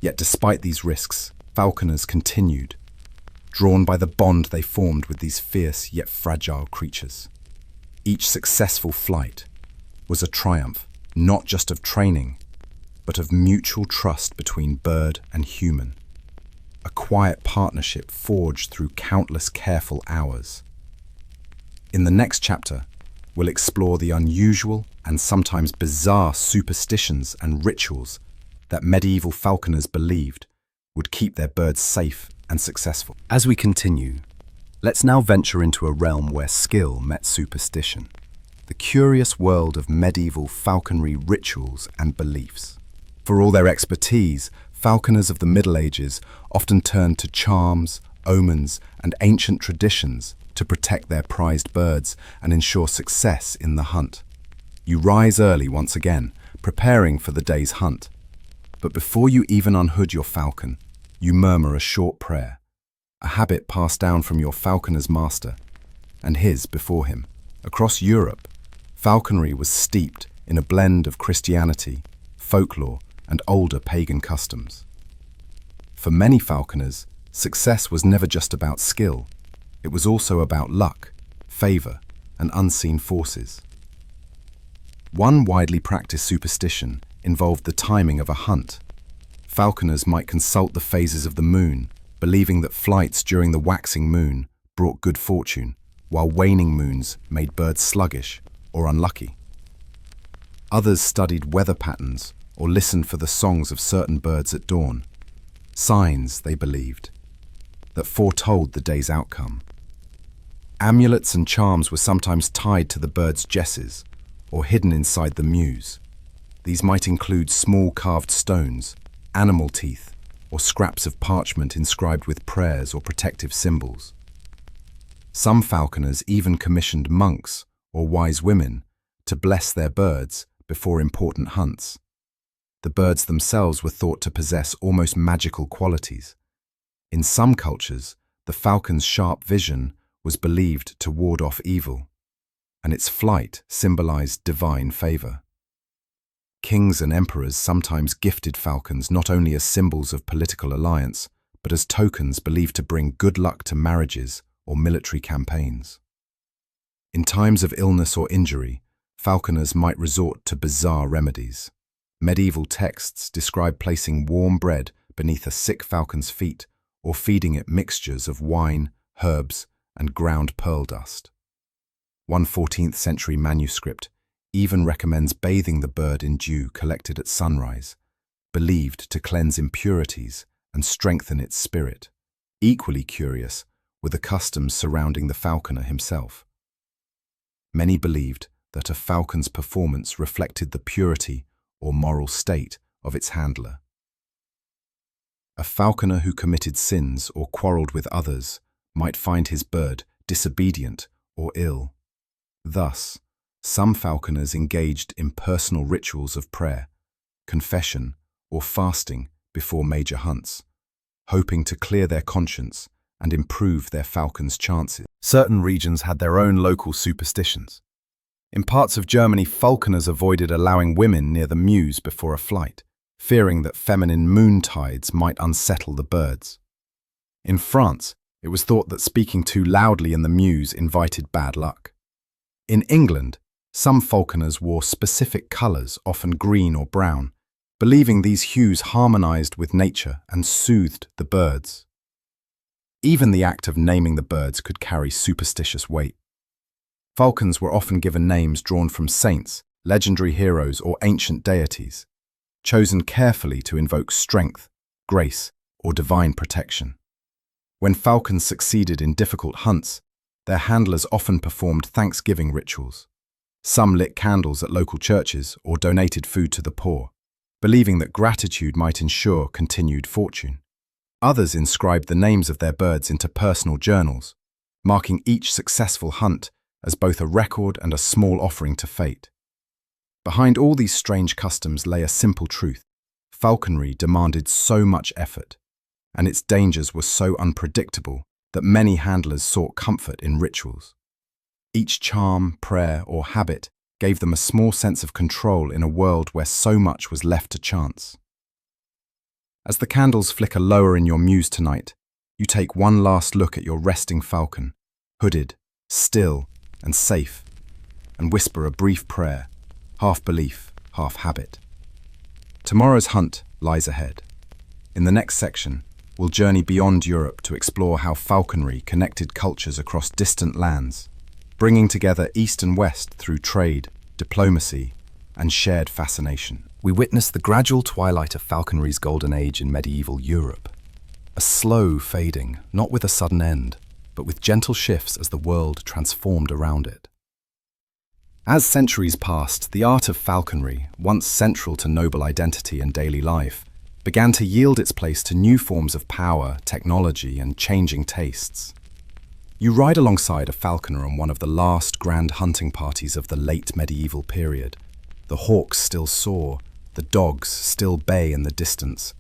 Yet despite these risks, falconers continued, drawn by the bond they formed with these fierce yet fragile creatures. Each successful flight was a triumph, not just of training, but of mutual trust between bird and human. A quiet partnership forged through countless careful hours. In the next chapter, we'll explore the unusual and sometimes bizarre superstitions and rituals that medieval falconers believed would keep their birds safe and successful. As we continue, let's now venture into a realm where skill met superstition, the curious world of medieval falconry rituals and beliefs. For all their expertise, falconers of the Middle Ages often turned to charms, omens, and ancient traditions to protect their prized birds and ensure success in the hunt. You rise early once again, preparing for the day's hunt. But before you even unhood your falcon, you murmur a short prayer, a habit passed down from your falconer's master and his before him. Across Europe, falconry was steeped in a blend of Christianity, folklore, and older pagan customs. For many falconers, success was never just about skill. It was also about luck, favor, and unseen forces. One widely practiced superstition involved the timing of a hunt. Falconers might consult the phases of the moon, believing that flights during the waxing moon brought good fortune, while waning moons made birds sluggish or unlucky. Others studied weather patterns or listened for the songs of certain birds at dawn, signs, they believed, that foretold the day's outcome. Amulets and charms were sometimes tied to the bird's jesses or hidden inside the mews. These might include small carved stones, animal teeth, or scraps of parchment inscribed with prayers or protective symbols. Some falconers even commissioned monks or wise women to bless their birds before important hunts. The birds themselves were thought to possess almost magical qualities. In some cultures, the falcon's sharp vision was believed to ward off evil, and its flight symbolized divine favor. Kings and emperors sometimes gifted falcons not only as symbols of political alliance, but as tokens believed to bring good luck to marriages or military campaigns. In times of illness or injury, falconers might resort to bizarre remedies. Medieval texts describe placing warm bread beneath a sick falcon's feet or feeding it mixtures of wine, herbs, and ground pearl dust. One 14th century manuscript even recommends bathing the bird in dew collected at sunrise, believed to cleanse impurities and strengthen its spirit. Equally curious were the customs surrounding the falconer himself. Many believed that a falcon's performance reflected the purity or moral state of its handler. A falconer who committed sins or quarreled with others might find his bird disobedient or ill. Thus, some falconers engaged in personal rituals of prayer, confession, or fasting before major hunts, hoping to clear their conscience and improve their falcon's chances. Certain regions had their own local superstitions. In parts of Germany, falconers avoided allowing women near the mews before a flight, fearing that feminine moon tides might unsettle the birds. In France, it was thought that speaking too loudly in the mews invited bad luck. In England, some falconers wore specific colours, often green or brown, believing these hues harmonized with nature and soothed the birds. Even the act of naming the birds could carry superstitious weight. Falcons were often given names drawn from saints, legendary heroes, or ancient deities. chosen carefully to invoke strength, grace, or divine protection. When falcons succeeded in difficult hunts, their handlers often performed thanksgiving rituals. Some lit candles at local churches or donated food to the poor, believing that gratitude might ensure continued fortune. Others inscribed the names of their birds into personal journals, marking each successful hunt as both a record and a small offering to fate. Behind all these strange customs lay a simple truth. Falconry demanded so much effort, and its dangers were so unpredictable that many handlers sought comfort in rituals. Each charm, prayer, or habit gave them a small sense of control in a world where so much was left to chance. As the candles flicker lower in your muse tonight, you take one last look at your resting falcon, hooded, still, and safe, and whisper a brief prayer, half belief, half habit. Tomorrow's hunt lies ahead. In the next section, we'll journey beyond Europe to explore how falconry connected cultures across distant lands, bringing together East and West through trade, diplomacy, and shared fascination. We witness the gradual twilight of falconry's golden age in medieval Europe. A slow fading, not with a sudden end, but with gentle shifts as the world transformed around it. As centuries passed, the art of falconry, once central to noble identity and daily life, began to yield its place to new forms of power, technology, and changing tastes. You ride alongside a falconer on one of the last grand hunting parties of the late medieval period. The hawks still soar, the dogs still bay in the distance,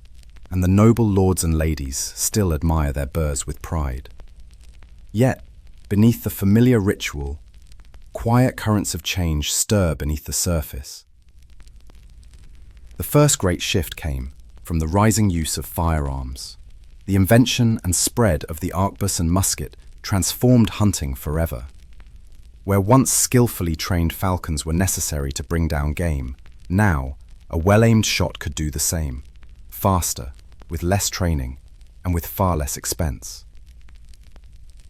and the noble lords and ladies still admire their birds with pride. Yet, beneath the familiar ritual, quiet currents of change stir beneath the surface. The first great shift came from the rising use of firearms. The invention and spread of the arquebus and musket transformed hunting forever. Where once skillfully trained falcons were necessary to bring down game, now a well-aimed shot could do the same, faster, with less training, and with far less expense.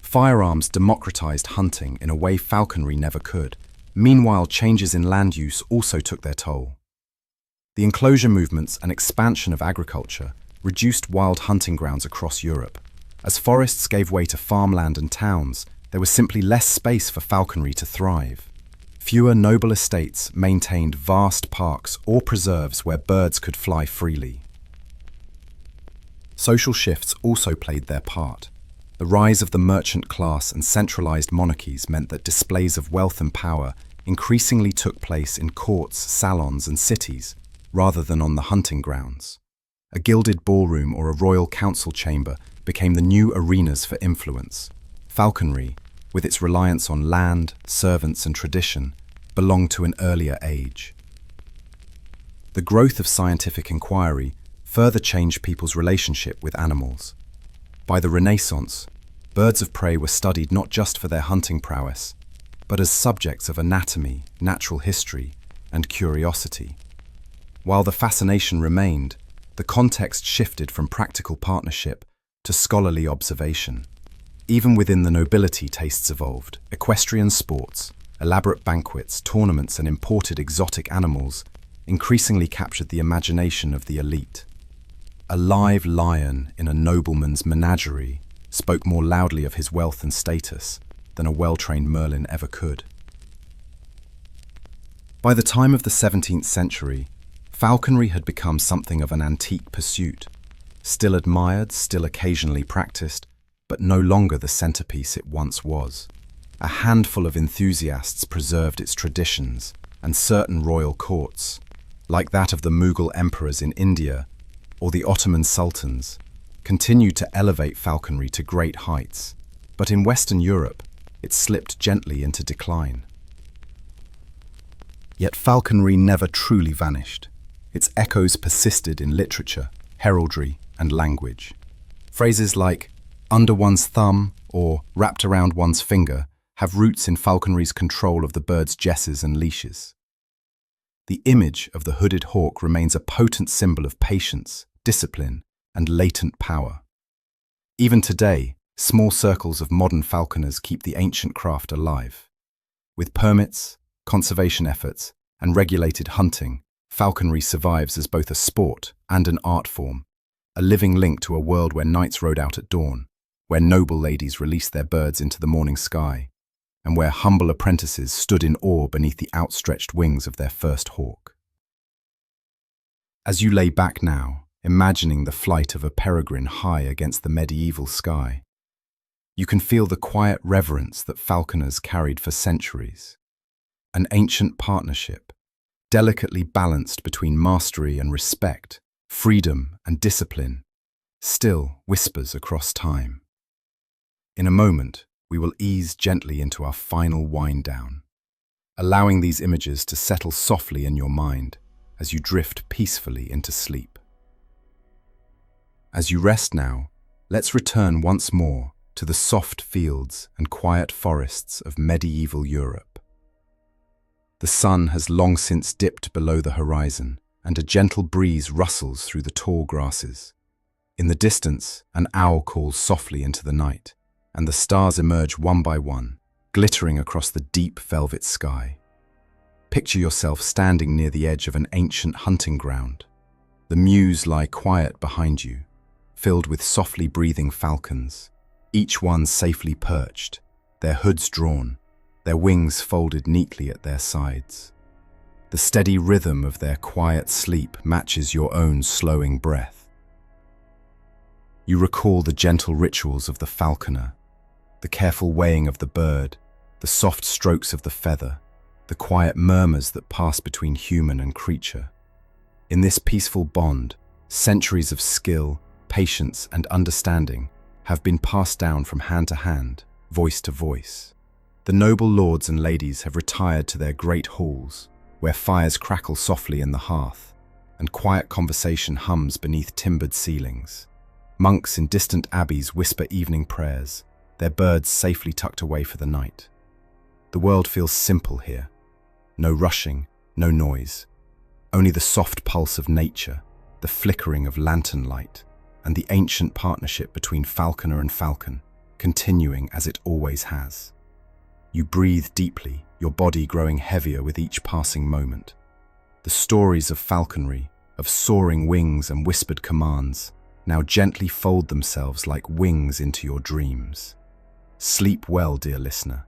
Firearms democratized hunting in a way falconry never could. Meanwhile, changes in land use also took their toll. The enclosure movements and expansion of agriculture reduced wild hunting grounds across Europe. As forests gave way to farmland and towns, there was simply less space for falconry to thrive. Fewer noble estates maintained vast parks or preserves where birds could fly freely. Social shifts also played their part. The rise of the merchant class and centralized monarchies meant that displays of wealth and power increasingly took place in courts, salons, and cities, rather than on the hunting grounds. A gilded ballroom or a royal council chamber became the new arenas for influence. Falconry, with its reliance on land, servants, and tradition, belonged to an earlier age. The growth of scientific inquiry further changed people's relationship with animals. By the Renaissance, birds of prey were studied not just for their hunting prowess, but as subjects of anatomy, natural history, and curiosity. While the fascination remained, the context shifted from practical partnership to scholarly observation. Even within the nobility, tastes evolved. Equestrian sports, elaborate banquets, tournaments, and imported exotic animals increasingly captured the imagination of the elite. A live lion in a nobleman's menagerie spoke more loudly of his wealth and status than a well-trained Merlin ever could. By the time of the 17th century, falconry had become something of an antique pursuit, still admired, still occasionally practiced, but no longer the centerpiece it once was. A handful of enthusiasts preserved its traditions, and certain royal courts, like that of the Mughal emperors in India or the Ottoman sultans, continued to elevate falconry to great heights, but in Western Europe, it slipped gently into decline. Yet falconry never truly vanished. Its echoes persisted in literature, heraldry, and language. Phrases like "under one's thumb" or "wrapped around one's finger" have roots in falconry's control of the bird's jesses and leashes. The image of the hooded hawk remains a potent symbol of patience, discipline, and latent power. Even today, small circles of modern falconers keep the ancient craft alive. With permits, conservation efforts, and regulated hunting, Falconry survives as both a sport and an art form, a living link to a world where knights rode out at dawn, where noble ladies released their birds into the morning sky, and where humble apprentices stood in awe beneath the outstretched wings of their first hawk. As you lay back now, imagining the flight of a peregrine high against the medieval sky, you can feel the quiet reverence that falconers carried for centuries. An ancient partnership, delicately balanced between mastery and respect, freedom and discipline, still whispers across time. In a moment, we will ease gently into our final wind down, allowing these images to settle softly in your mind as you drift peacefully into sleep. As you rest now, let's return once more to the soft fields and quiet forests of medieval Europe. The sun has long since dipped below the horizon, and a gentle breeze rustles through the tall grasses. In the distance, an owl calls softly into the night, and the stars emerge one by one, glittering across the deep velvet sky. Picture yourself standing near the edge of an ancient hunting ground. The mews lie quiet behind you, filled with softly breathing falcons, each one safely perched, their hoods drawn, their wings folded neatly at their sides. The steady rhythm of their quiet sleep matches your own slowing breath. You recall the gentle rituals of the falconer, the careful weighing of the bird, the soft strokes of the feather, the quiet murmurs that pass between human and creature. In this peaceful bond, centuries of skill, patience, and understanding have been passed down from hand to hand, voice to voice. The noble lords and ladies have retired to their great halls, where fires crackle softly in the hearth, and quiet conversation hums beneath timbered ceilings. Monks in distant abbeys whisper evening prayers, their birds safely tucked away for the night. The world feels simple here. No rushing, no noise. Only the soft pulse of nature, the flickering of lantern light, and the ancient partnership between falconer and falcon, continuing as it always has. You breathe deeply, your body growing heavier with each passing moment. The stories of falconry, of soaring wings and whispered commands, now gently fold themselves like wings into your dreams. Sleep well, dear listener,